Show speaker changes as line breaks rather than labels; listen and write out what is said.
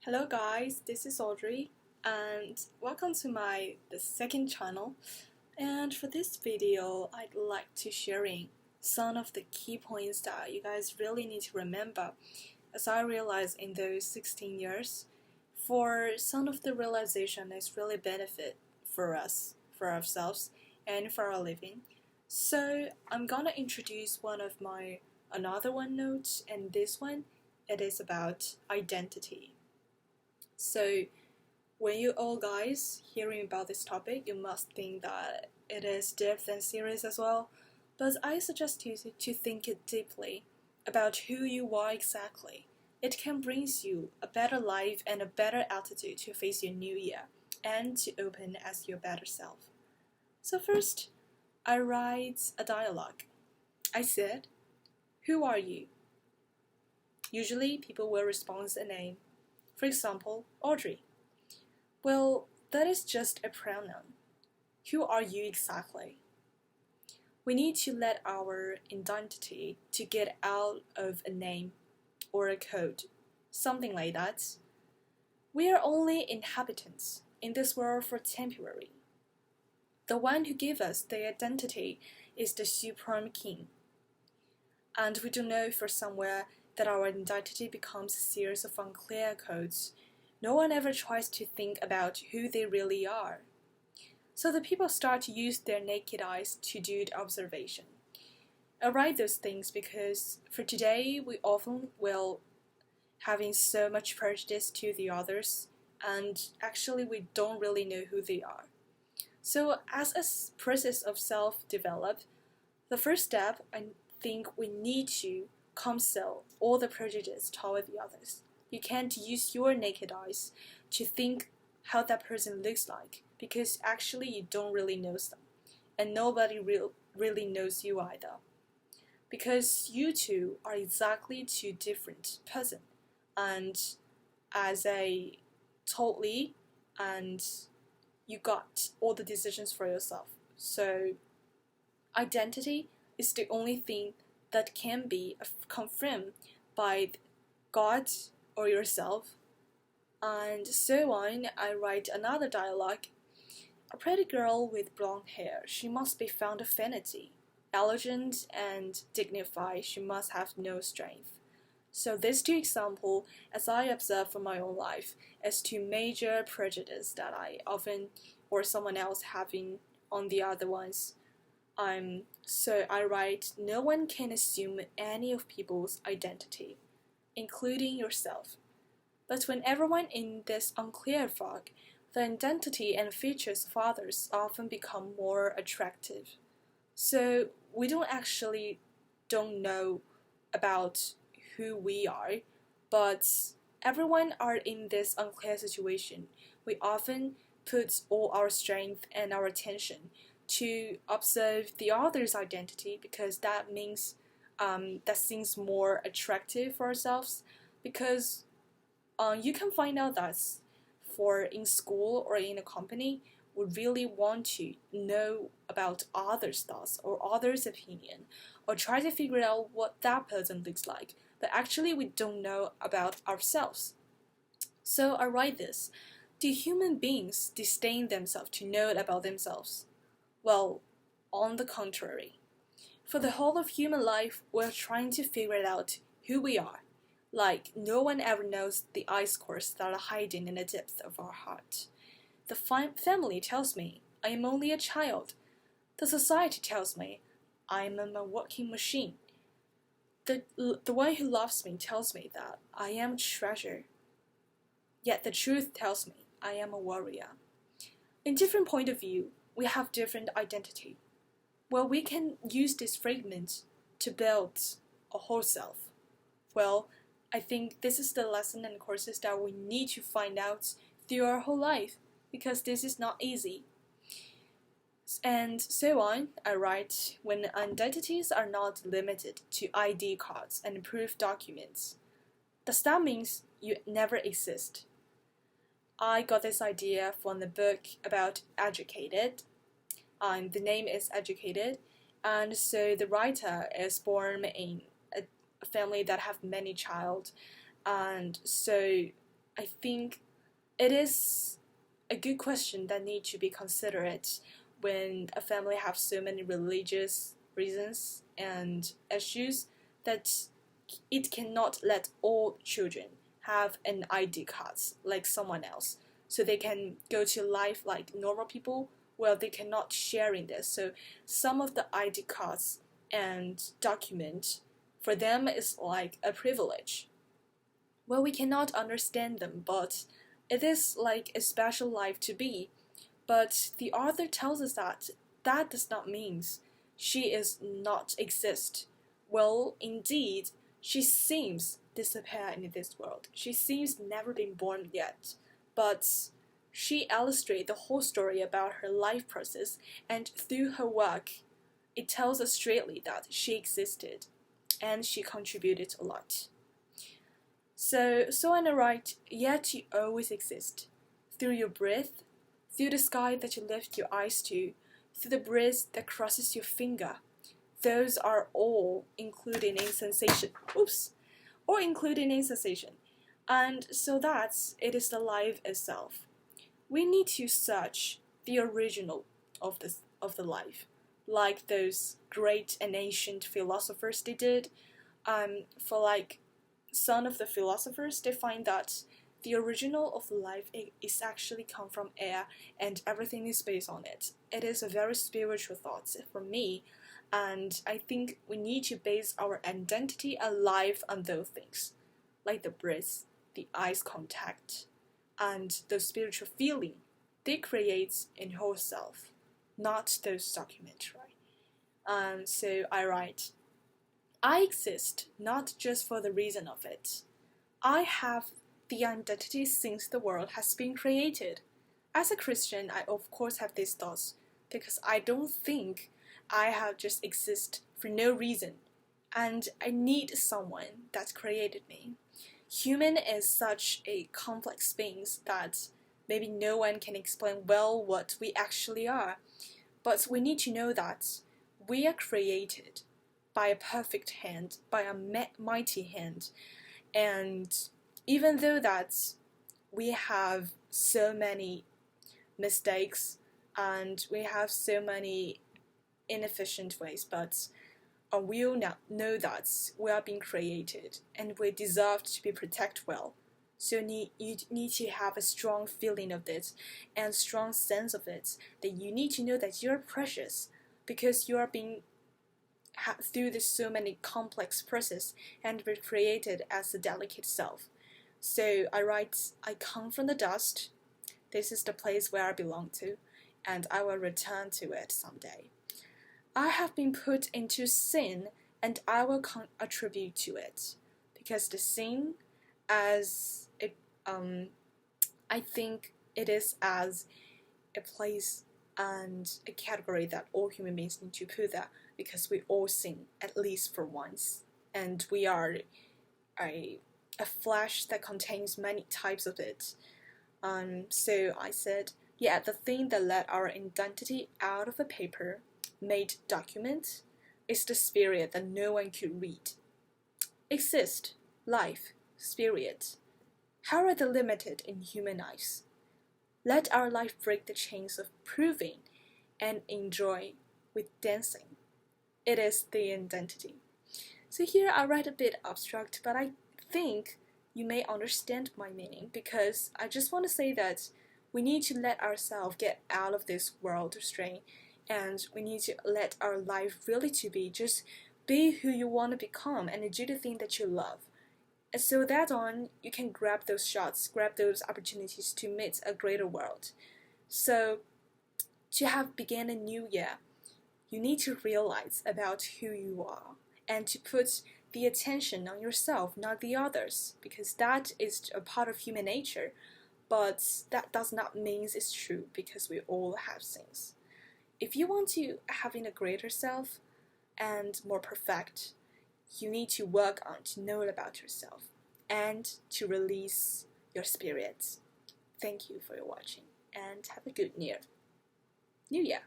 Hello guys, this is Audrey and welcome to the second channel. And for this video, I'd like to sharing some of the key points that you guys really need to remember. As I realized in those 16 years, for some of the realization is really benefit for us, for ourselves, and for our living. So I'm gonna introduce another one note, and this one, it is about identity. So when you all guys hearing about this topic, you must think that it is deep and serious as well. But I suggest you to think it deeply about who you are exactly. It can bring you a better life and a better attitude to face your new year and to open as your better self. So first, I write a dialogue. I said, "Who are you?" Usually people will respond a name. For example, Audrey. Well, that is just a pronoun. Who are you exactly? We need to let our identity to get out of a name or a code, something like that. We are only inhabitants in this world for temporary. The one who gave us the identity is the supreme king. And we don't know for somewhere that our identity becomes a series of unclear codes. No one ever tries to think about who they really are. So the people start to use their naked eyes to do the observation. I write those things because for today we often will having so much prejudice to the others, and actually we don't really know who they are. So as a process of self-develop, the first step, I think we need to cancel all the prejudice toward the others. You can't use your naked eyes to think how that person looks like, because actually you don't really know them, and nobody really knows you either, because you two are exactly two different person, and as a totally, and you got all the decisions for yourself. So identity is the only thing that can be confirmed by God or yourself. And so on, I write another dialogue. A pretty girl with blonde hair, she must be found of vanity. Elegant and dignified, she must have no strength. So these two examples, as I observe from my own life, as two major prejudice that I often or someone else having on the other ones. So I write, no one can assume any of people's identity, including yourself. But when everyone in this unclear fog, the identity and features of others often become more attractive. So we don't know about who we are, but everyone are in this unclear situation. We often put all our strength and our attention to observe the other's identity, because that means that seems more attractive for ourselves, because you can find out that for in school or in a company, we really want to know about others' thoughts or others' opinion, or try to figure out what that person looks like, but actually we don't know about ourselves. So I write this. Do human beings disdain themselves to know about themselves? Well, on the contrary. For the whole of human life, we're trying to figure out who we are. Like, no one ever knows the ice cores that are hiding in the depth of our heart. The family tells me I am only a child. The society tells me I am a working machine. The one who loves me tells me that I am a treasure. Yet the truth tells me I am a warrior. In different point of view, we have different identity. Well, we can use this fragment to build a whole self. Well, I think this is the lesson and courses that we need to find out through our whole life, because this is not easy. And so on, I write, when identities are not limited to ID cards and proof documents, does that mean you never exist? I got this idea from the book about Educated. The name is Educated, and so the writer is born in a family that have many child, and so I think it is a good question that need to be considered when a family have so many religious reasons and issues that it cannot let all children have an ID cards like someone else, so they can go to life like normal people. Well, they cannot share in this, so some of the ID cards and document for them is like a privilege. Well, we cannot understand them, but it is like a special life to be. But the author tells us that that does not mean she is not exist. Well, indeed, she seems disappear in this world. She seems never been born yet. But she illustrates the whole story about her life process, and through her work, it tells us straightly that she existed and she contributed a lot. So on the right, yet you always exist. Through your breath, through the sky that you lift your eyes to, through the breeze that crosses your finger. Those are all included in sensation. Oops. Or included in sensation. And so it is the life itself. We need to search the original of the life, like those great and ancient philosophers they did. For like some of the philosophers, they find that the original of life is actually come from air, and everything is based on it. It is a very spiritual thought for me, and I think we need to base our identity and life on those things, like the breath, the eyes contact, and the spiritual feeling they create in whole self, not those documents, right? So I write, I exist not just for the reason of it. I have the identity since the world has been created. As a Christian, I of course have these thoughts because I don't think I have just exist for no reason, and I need someone that created me. Human is such a complex being that maybe no one can explain well what we actually are, but we need to know that we are created by a perfect hand, by a mighty hand, and even though that we have so many mistakes and we have so many inefficient ways, but we will now know that we are being created and we deserve to be protected well. So you need to have a strong feeling of it and strong sense of it, that you need to know that you're precious because you are being through this so many complex process and be created as a delicate self. So I write, I come from the dust. This is the place where I belong to, and I will return to it someday. I have been put into sin, and I will attribute to it, because the sin, as it, I think it is as a place and a category that all human beings need to put there, because we all sin at least for once, and we are a flesh that contains many types of it. So I said, yeah, the thing that let our identity out of a paper made document is the spirit that no one could read. Exist, life, spirit. How are they limited in human eyes? Let our life break the chains of proving and enjoy with dancing. It is the identity. So here I write a bit abstract, but I think you may understand my meaning, because I just want to say that we need to let ourselves get out of this world strain, and we need to let our life really to be just be who you want to become and do the thing that you love. And so that on, you can grab those shots, grab those opportunities to meet a greater world. So to have begun a new year, you need to realize about who you are and to put the attention on yourself, not the others, because that is a part of human nature, but that does not mean it's true, because we all have sins. If you want to having a greater self and more perfect, you need to work on to know about yourself and to release your spirit. Thank you for watching, and have a good New Year.